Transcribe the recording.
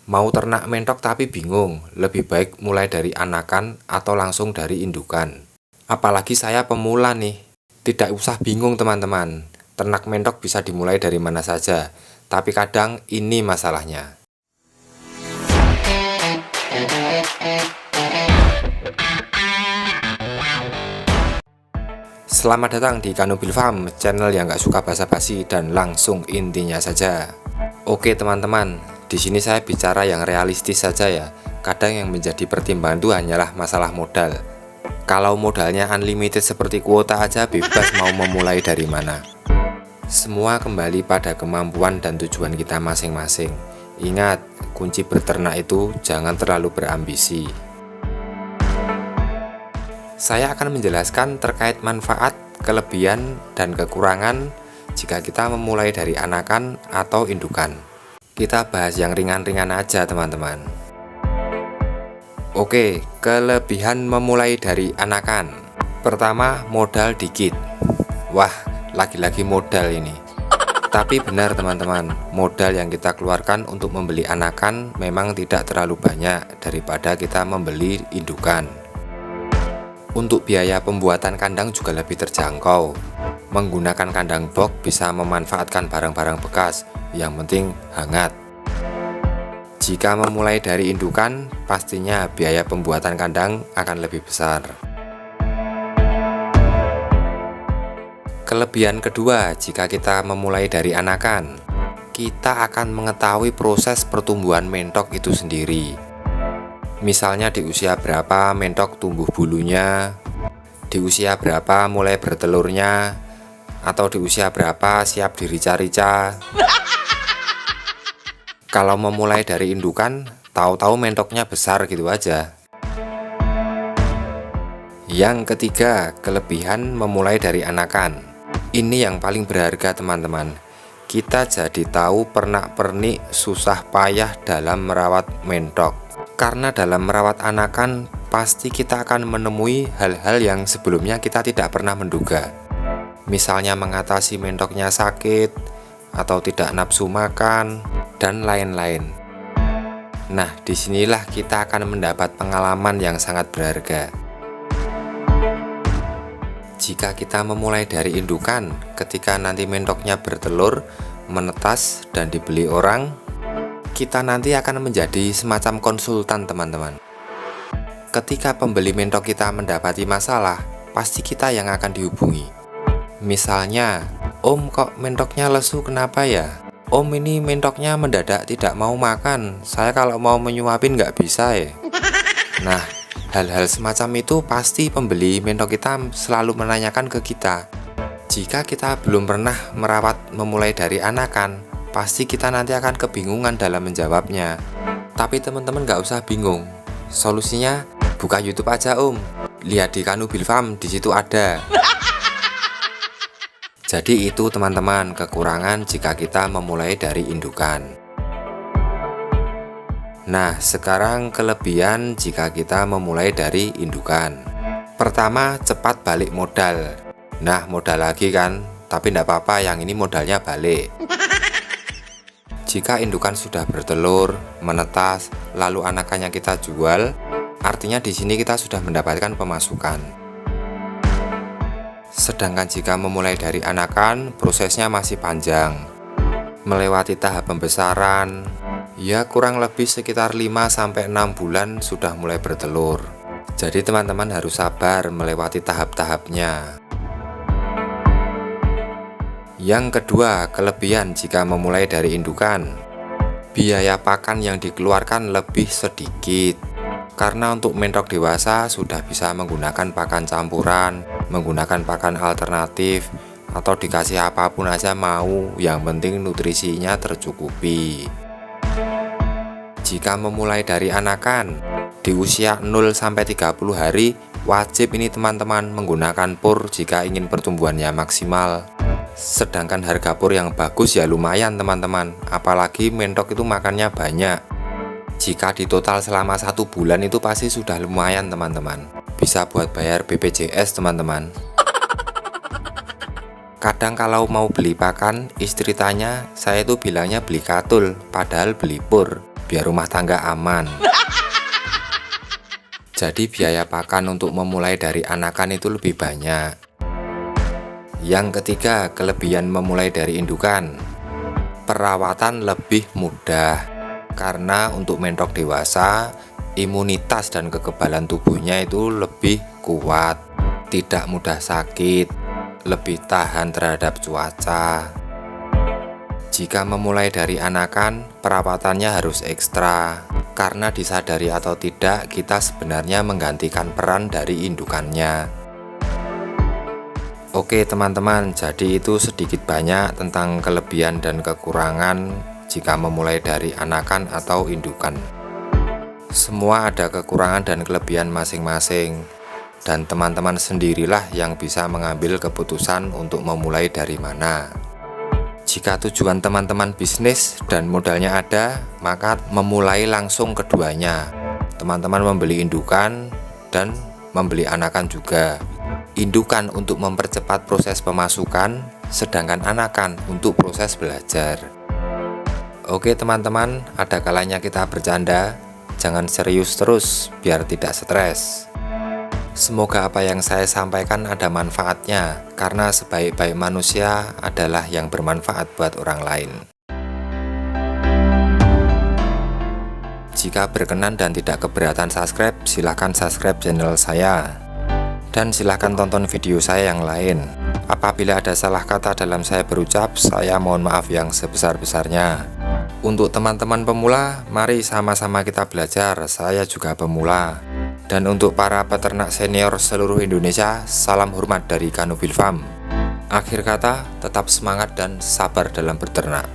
Mau ternak mentok tapi bingung, lebih baik mulai dari anakan atau langsung dari indukan. Apalagi saya pemula nih, tidak usah bingung teman-teman. Ternak mentok bisa dimulai dari mana saja, tapi kadang ini masalahnya. Selamat datang di Kanubil Farm, channel yang gak suka basa-basi dan langsung intinya saja. Oke teman-teman, di sini saya bicara yang realistis saja ya. Kadang yang menjadi pertimbangan itu hanyalah masalah modal. Kalau modalnya unlimited seperti kuota aja, bebas mau memulai dari mana. Semua kembali pada kemampuan dan tujuan kita masing-masing. Ingat, kunci berternak itu jangan terlalu berambisi. Saya akan menjelaskan terkait manfaat, kelebihan, dan kekurangan jika kita memulai dari anakan atau indukan. Kita bahas yang ringan-ringan aja teman-teman. Oke, kelebihan memulai dari anakan. Pertama, modal dikit. Wah, lagi-lagi modal ini. Tapi benar teman-teman, modal yang kita keluarkan untuk membeli anakan memang tidak terlalu banyak daripada kita membeli indukan. Untuk biaya pembuatan kandang juga lebih terjangkau. Menggunakan kandang box bisa memanfaatkan barang-barang bekas, yang penting hangat. Jika memulai dari indukan, pastinya biaya pembuatan kandang akan lebih besar. Kelebihan kedua, jika kita memulai dari anakan, kita akan mengetahui proses pertumbuhan mentok itu sendiri. Misalnya di usia berapa mentok tumbuh bulunya, di usia berapa mulai bertelurnya, atau di usia berapa siap dirica-rica. Kalau memulai dari indukan, tahu-tahu mentoknya besar gitu aja. Yang ketiga, kelebihan memulai dari anakan. Ini yang paling berharga teman-teman. Kita jadi tahu pernak-pernik susah payah dalam merawat mentok. Karena dalam merawat anakan, pasti kita akan menemui hal-hal yang sebelumnya kita tidak pernah menduga. Misalnya mengatasi mentoknya sakit, atau tidak nafsu makan, dan lain-lain. Nah, disinilah kita akan mendapat pengalaman yang sangat berharga. Jika kita memulai dari indukan, ketika nanti mentoknya bertelur, menetas, dan dibeli orang, kita nanti akan menjadi semacam konsultan teman-teman. Ketika pembeli mentok kita mendapati masalah, pasti kita yang akan dihubungi. Misalnya, "Om, kok mentoknya lesu, kenapa ya? Om, ini mentoknya mendadak tidak mau makan. Saya kalau mau menyuapin nggak bisa ya." Nah, hal-hal semacam itu pasti pembeli mentok kita selalu menanyakan ke kita. Jika kita belum pernah merawat memulai dari anakan, pasti kita nanti akan kebingungan dalam menjawabnya. Tapi teman-teman gak usah bingung. Solusinya buka YouTube aja om. Lihat di Kanubil Farm, di situ ada. Jadi itu teman-teman kekurangan jika kita memulai dari indukan. Nah, sekarang kelebihan jika kita memulai dari indukan. Pertama, cepat balik modal. Nah, modal lagi kan, tapi enggak apa-apa, yang ini modalnya balik. Jika indukan sudah bertelur, menetas, lalu anakannya kita jual, artinya di sini kita sudah mendapatkan pemasukan. Sedangkan jika memulai dari anakan, prosesnya masih panjang. Melewati tahap pembesaran, ya kurang lebih sekitar 5-6 bulan sudah mulai bertelur. Jadi teman-teman harus sabar melewati tahap-tahapnya. Yang kedua, kelebihan jika memulai dari indukan. Biaya pakan yang dikeluarkan lebih sedikit. Karena untuk mentok dewasa sudah bisa menggunakan pakan campuran, menggunakan pakan alternatif, atau dikasih apapun aja mau, yang penting nutrisinya tercukupi. Jika memulai dari anakan, di usia 0-30 hari, wajib ini teman-teman menggunakan pur jika ingin pertumbuhannya maksimal. Sedangkan harga pur yang bagus ya lumayan teman-teman, apalagi mentok itu makannya banyak. Jika di total selama 1 bulan itu pasti sudah lumayan teman-teman. Bisa buat bayar BPJS teman-teman. Kadang kalau mau beli pakan, istri tanya, saya itu bilangnya beli katul, padahal beli pur. biar rumah tangga aman. Jadi biaya pakan untuk memulai dari anakan itu lebih banyak. Yang ketiga, kelebihan memulai dari indukan. Perawatan lebih mudah, karena untuk mentok dewasa, imunitas dan kekebalan tubuhnya itu lebih kuat, tidak mudah sakit, lebih tahan terhadap cuaca. Jika memulai dari anakan, perawatannya harus ekstra, karena disadari atau tidak, kita sebenarnya menggantikan peran dari indukannya. Oke teman-teman, jadi itu sedikit banyak tentang kelebihan dan kekurangan jika memulai dari anakan atau indukan. Semua ada kekurangan dan kelebihan masing-masing, dan teman-teman sendirilah yang bisa mengambil keputusan untuk memulai dari mana. Jika tujuan teman-teman bisnis dan modalnya ada, maka memulai langsung keduanya. Teman-teman membeli indukan dan membeli anakan juga. Indukan untuk mempercepat proses pemasukan, sedangkan anakan untuk proses belajar. Oke teman-teman, ada kalanya kita bercanda, jangan serius terus biar tidak stres. Semoga apa yang saya sampaikan ada manfaatnya, karena sebaik-baik manusia adalah yang bermanfaat buat orang lain. Jika berkenan dan tidak keberatan subscribe, silahkan subscribe channel saya. Dan silahkan tonton video saya yang lain. Apabila ada salah kata dalam saya berucap, saya mohon maaf yang sebesar-besarnya. Untuk teman-teman pemula, mari sama-sama kita belajar, saya juga pemula. Dan untuk para peternak senior seluruh Indonesia, salam hormat dari Kanubil Farm. Akhir kata, tetap semangat dan sabar dalam berternak.